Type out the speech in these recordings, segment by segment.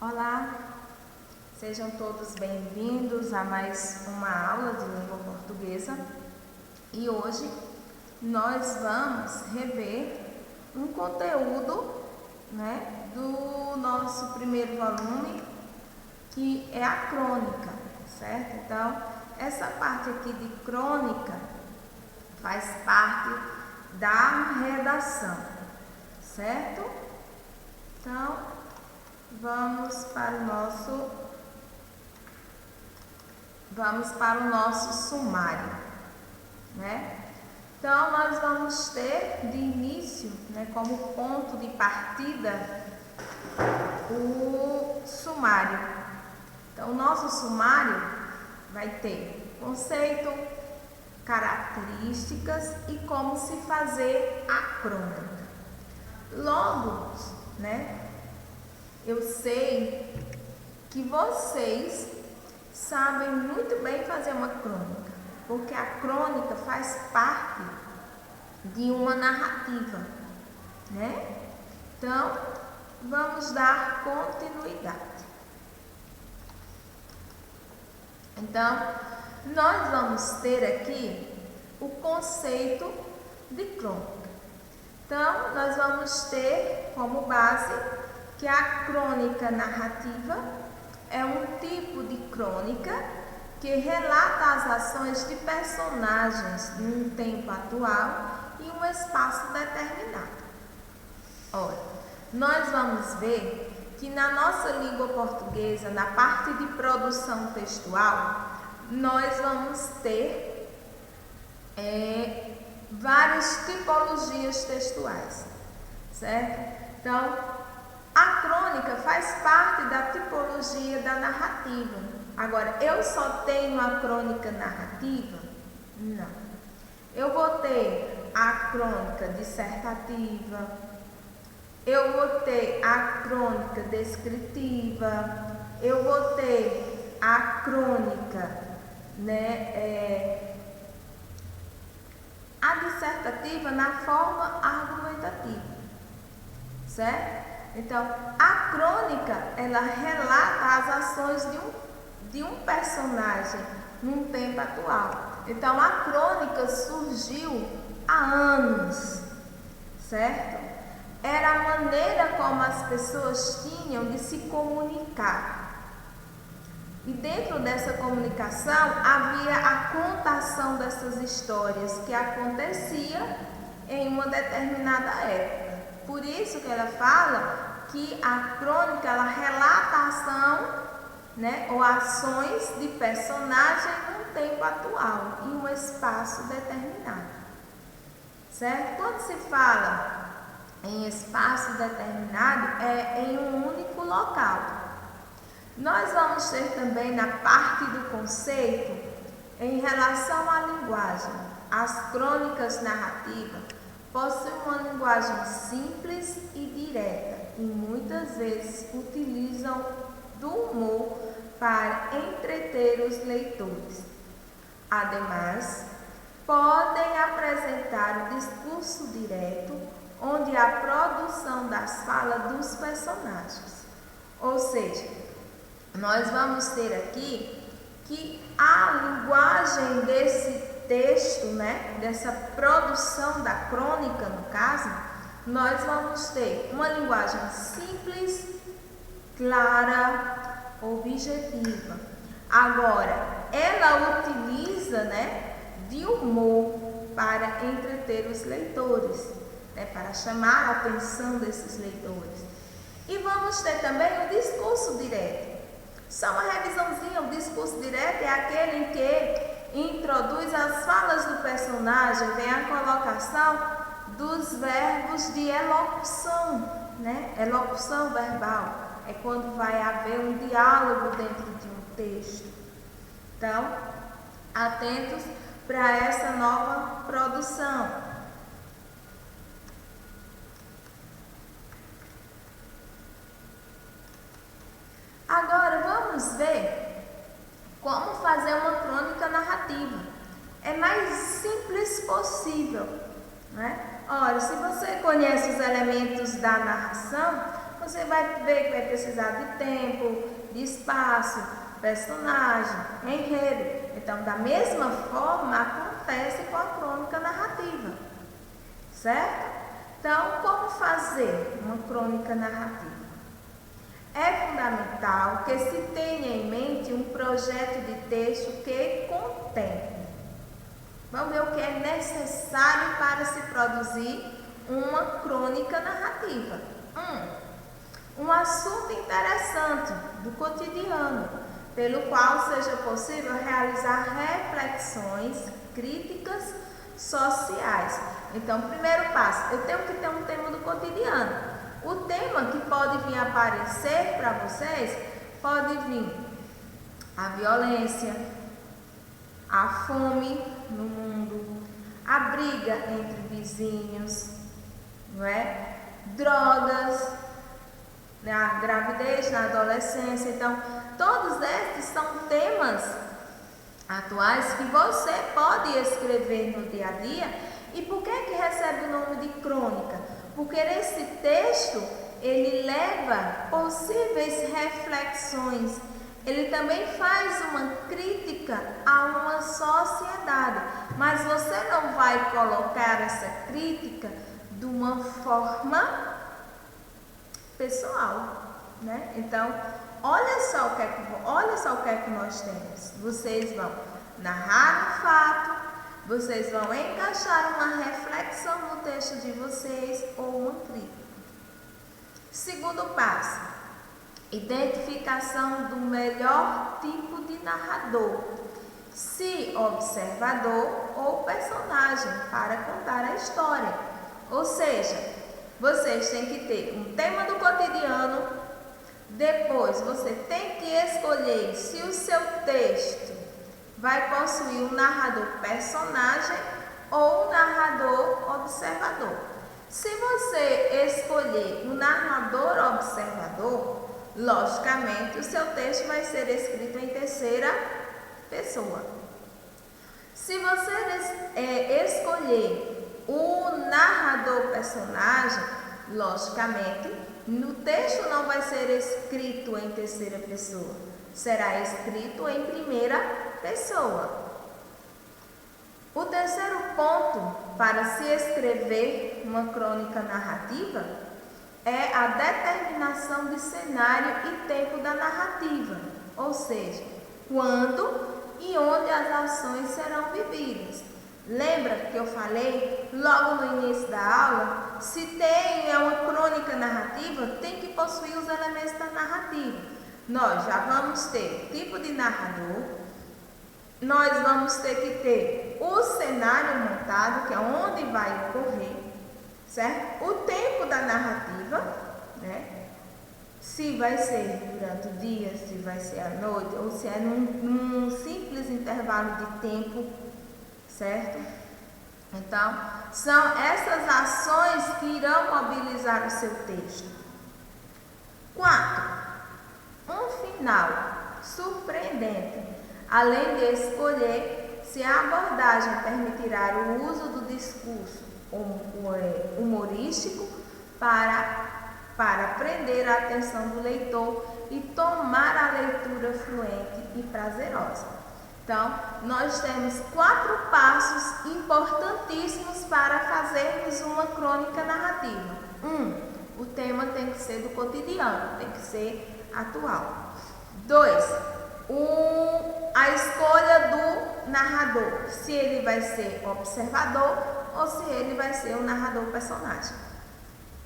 Olá, sejam todos bem-vindos a mais uma aula de língua portuguesa e hoje nós vamos rever um conteúdo, do nosso primeiro volume, que é a crônica, certo? Então, essa parte aqui de crônica faz parte da redação, certo? Então, vamos para o nosso sumário, Então, nós vamos ter de início, como ponto de partida, o sumário. Então, o nosso sumário vai ter conceito, características e como se fazer a crônica. Logo, eu sei que vocês sabem muito bem fazer uma crônica, porque a crônica faz parte de uma narrativa, Então, vamos dar continuidade. Então, nós vamos ter aqui o conceito de crônica. Então, nós vamos ter como base que a crônica narrativa é um tipo de crônica que relata as ações de personagens em um tempo atual e um espaço determinado. Ora, nós vamos ver que na nossa língua portuguesa, na parte de produção textual, nós vamos ter várias tipologias textuais, certo? Então, a crônica faz parte da tipologia da narrativa. Agora, eu só tenho a crônica narrativa? Não. Eu vou ter a crônica dissertativa, eu vou ter a crônica descritiva, eu vou ter a crônica, a dissertativa na forma argumentativa, certo? Então, a crônica, ela relata as ações de um personagem num tempo atual. Então, a crônica surgiu há anos, certo? Era a maneira como as pessoas tinham de se comunicar. E dentro dessa comunicação havia a contação dessas histórias que acontecia em uma determinada época. Por isso que ela fala que a crônica, ela relata a ação, ou ações de personagem num tempo atual, em um espaço determinado, certo? Quando se fala em espaço determinado, é em um único local. Nós vamos ter também na parte do conceito, em relação à linguagem, as crônicas narrativas possuem uma linguagem simples e direta e muitas vezes utilizam do humor para entreter os leitores. Ademais, podem apresentar o discurso direto, onde a produção das falas dos personagens. Ou seja, nós vamos ter aqui que a linguagem desse texto, dessa produção da crônica, no caso, nós vamos ter uma linguagem simples, clara, objetiva. Agora, ela utiliza, de humor para entreter os leitores, para chamar a atenção desses leitores. E vamos ter também o discurso direto. Só uma revisãozinha, o discurso direto é aquele em que introduz as falas do personagem, vem a colocação dos verbos de elocução, Elocução verbal é quando vai haver um diálogo dentro de um texto. Então, atentos para essa nova produção. Agora vamos ver como fazer uma crônica narrativa. É mais simples possível, Ora, se você conhece os elementos da narração, Você vai ver que vai precisar de tempo, de espaço, personagem, enredo. Então, da mesma forma, acontece com a crônica narrativa, certo? Então, como fazer uma crônica narrativa? É fundamental que se tenha em mente um projeto de texto que contemple. Vamos ver o que é necessário para se produzir uma crônica narrativa. Um assunto interessante do cotidiano, pelo qual seja possível realizar reflexões críticas sociais. Então, primeiro passo, eu tenho que ter um tema do cotidiano. O tema que pode vir aparecer para vocês pode vir a violência, a fome no mundo, a briga entre vizinhos, não é? Drogas, a gravidez na adolescência. Então, todos esses são temas atuais que você pode escrever no dia a dia. E por que recebe o nome de crônica? Porque esse texto, ele leva possíveis reflexões. Ele também faz uma crítica a uma sociedade. Mas você não vai colocar essa crítica de uma forma pessoal, né? Então, olha só o que é que nós temos. Vocês vão narrar um fato, vocês vão encaixar uma reflexão no texto de vocês ou uma crítica. Segundo passo, identificação do melhor tipo de narrador, se observador ou personagem, para contar a história. Ou seja, vocês têm que ter um tema do cotidiano, depois você tem que escolher se o seu texto vai possuir um narrador personagem ou um narrador observador. Se você escolher um narrador observador, logicamente o seu texto vai ser escrito em terceira pessoa. Se você escolher o narrador personagem, logicamente, no texto não vai ser escrito em terceira pessoa, será escrito em primeira pessoa. O terceiro ponto para se escrever uma crônica narrativa é a determinação de cenário e tempo da narrativa, ou seja, quando e onde as ações serão vividas. Lembra que eu falei logo no início da aula? Se tem uma crônica narrativa, tem que possuir os elementos da narrativa. Nós já vamos ter tipo de narrador, nós vamos ter que ter o cenário montado, que é onde vai ocorrer, certo? O tempo da narrativa, né? Se vai ser durante o dia, se vai ser à noite, ou se é num simples intervalo de tempo, certo? Então, são essas ações que irão mobilizar o seu texto. 4. Um final surpreendente, além de escolher se a abordagem permitirá o uso do discurso humorístico para prender a atenção do leitor e tomar a leitura fluente e prazerosa. Então, nós temos 4 passos importantíssimos para fazermos uma crônica narrativa. 1. O tema tem que ser do cotidiano, tem que ser atual. 2. A escolha do narrador, se ele vai ser observador ou se ele vai ser o narrador personagem.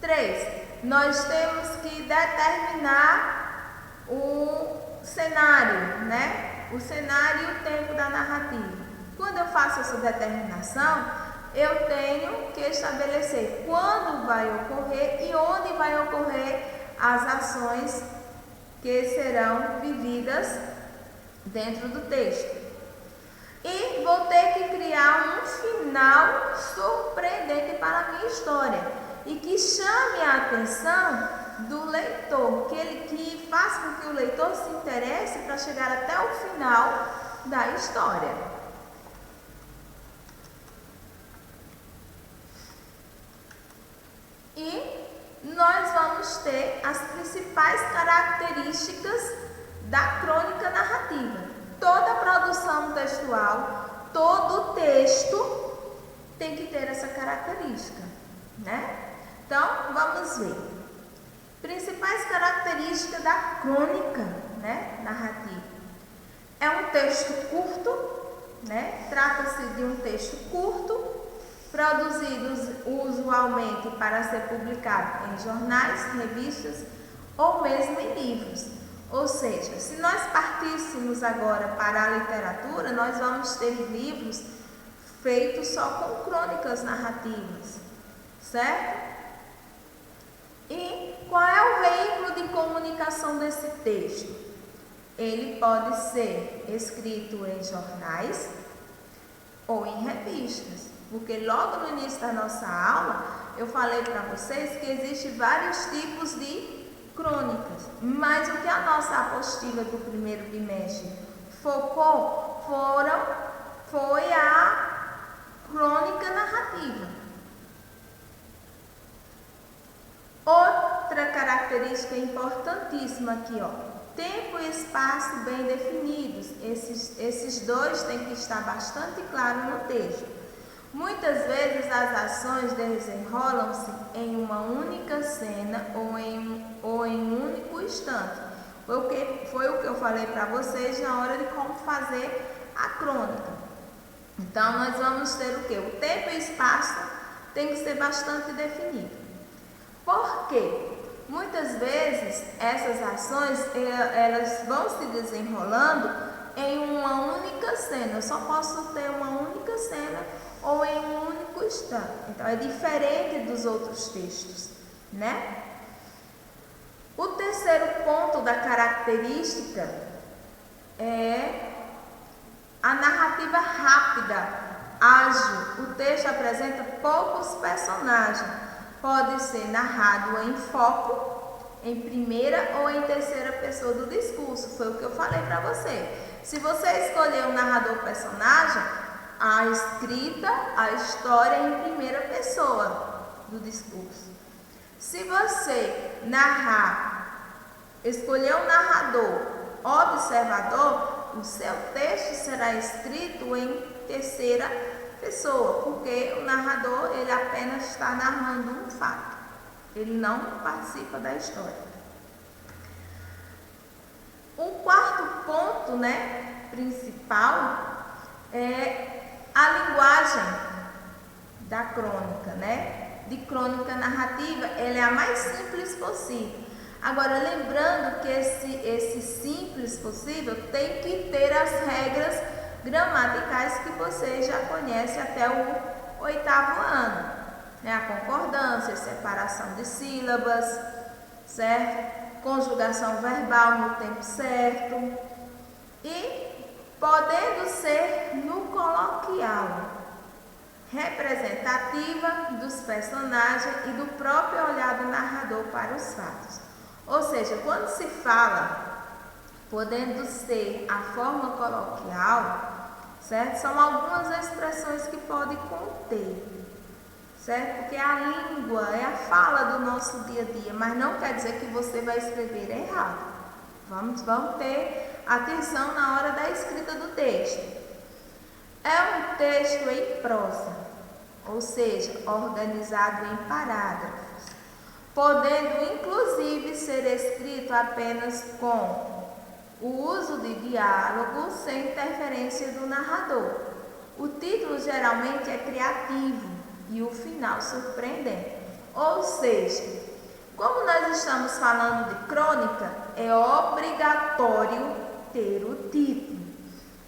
3. Nós temos que determinar o cenário, né? O cenário e o tempo da narrativa. Quando eu faço essa determinação, eu tenho que estabelecer quando vai ocorrer e onde vai ocorrer as ações que serão vividas dentro do texto. E vou ter que criar um final surpreendente para a minha história e que chame a atenção do leitor, que faça com que o leitor se interesse para chegar até o final da história. E nós vamos vamos ter as principais características da crônica narrativa. Toda produção textual, todo texto tem que ter essa característica, né? Então, vamos ver. Principais características da crônica, né, narrativa. É um texto curto, né? Trata-se de um texto curto, produzido usualmente para ser publicado em jornais, revistas ou mesmo em livros. Ou seja, se nós partíssemos agora para a literatura, nós vamos ter livros feitos só com crônicas narrativas, certo? E qual é o veículo de comunicação desse texto? Ele pode ser escrito em jornais ou em revistas, porque logo no início da nossa aula eu falei para vocês que existem vários tipos de crônicas, mas o que a nossa apostila do primeiro bimestre focou foi a crônica narrativa. Outra característica importantíssima aqui, ó, tempo e espaço bem definidos. Esses dois têm que estar bastante claros no texto. Muitas vezes as ações desenrolam-se em uma única cena ou em um único instante. Foi o que eu falei para vocês na hora de como fazer a crônica. Então, nós vamos ter o quê? O tempo e espaço tem que ser bastante definido. Por quê? Muitas vezes essas ações elas vão se desenrolando em uma única cena. Eu só posso ter uma única cena ou em um único instante. Então, é diferente dos outros textos, né? O terceiro ponto da característica é a narrativa rápida, ágil. O texto apresenta poucos personagens. Pode ser narrado em foco, em primeira ou em terceira pessoa do discurso. Foi o que eu falei para você. Se você escolher um narrador personagem, a escrita, a história é em primeira pessoa do discurso. Se você escolher um narrador observador, o seu texto será escrito em terceira pessoa, porque o narrador ele apenas está narrando um fato, ele não participa da história. O quarto ponto, né, principal é a linguagem da crônica, né? De crônica narrativa, ela é a mais simples possível. Agora, lembrando que esse simples possível tem que ter as regras gramaticais que você já conhece até o 8º ano, né? A concordância, separação de sílabas, certo? Conjugação verbal no tempo certo e podendo ser no coloquial, representativa dos personagens e do próprio olhar do narrador para os fatos. Ou seja, quando se fala podendo ser a forma coloquial, certo? São algumas expressões que podem conter, certo? Porque a língua é a fala do nosso dia a dia, mas não quer dizer que você vai escrever errado. Vamos ter atenção na hora da escrita do texto. É um texto em prosa, ou seja, organizado em parágrafos, podendo inclusive ser escrito apenas com o uso de diálogo sem interferência do narrador. O título geralmente é criativo e o final surpreendente. Ou seja, como nós estamos falando de crônica, é obrigatório ter o título.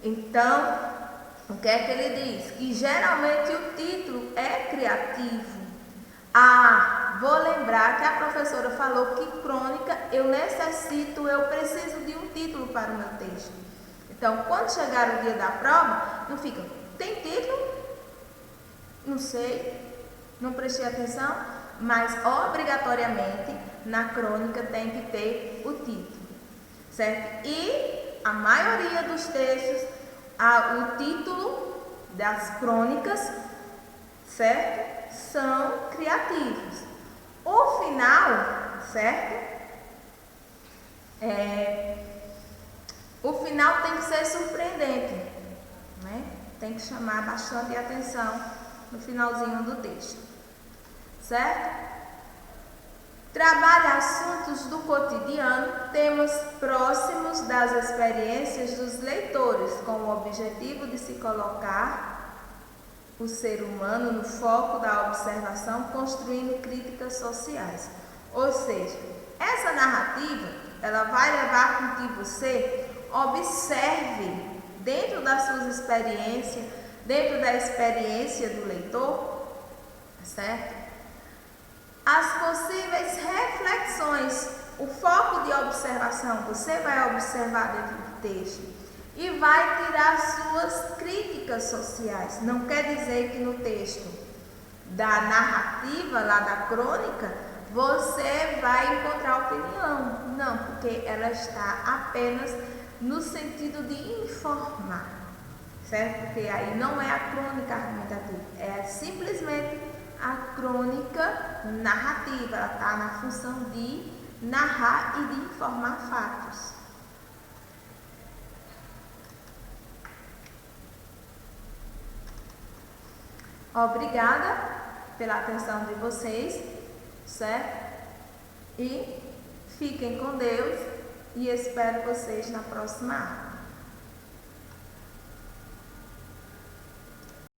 Então, o que é que ele diz? Que geralmente o título é criativo. Vou lembrar que a professora falou que crônica eu preciso de um título para o meu texto. Então, quando chegar o dia da prova, não fica, tem título? Não sei, não prestei atenção, mas obrigatoriamente na crônica tem que ter o título, certo? E a maioria dos textos, o título das crônicas, certo? São criativos. O final certo? O final tem que ser surpreendente, né? Tem que chamar bastante atenção no finalzinho do texto, certo? Trabalhe assuntos do cotidiano, temas próximos das experiências dos leitores, com o objetivo de se colocar o ser humano no foco da observação, construindo críticas sociais. Ou seja, essa narrativa, ela vai levar com que você observe dentro das suas experiências, dentro da experiência do leitor, certo? As possíveis reflexões, o foco de observação, você vai observar dentro do texto e vai tirar suas críticas sociais. Não quer dizer que no texto da narrativa, lá da crônica, você vai encontrar opinião. Não, porque ela está apenas no sentido de informar, certo? Porque aí não é a crônica argumentativa, é simplesmente a crônica narrativa. Ela está na função de narrar e de informar fatos. Obrigada pela atenção de vocês, certo? E fiquem com Deus e espero vocês na próxima aula.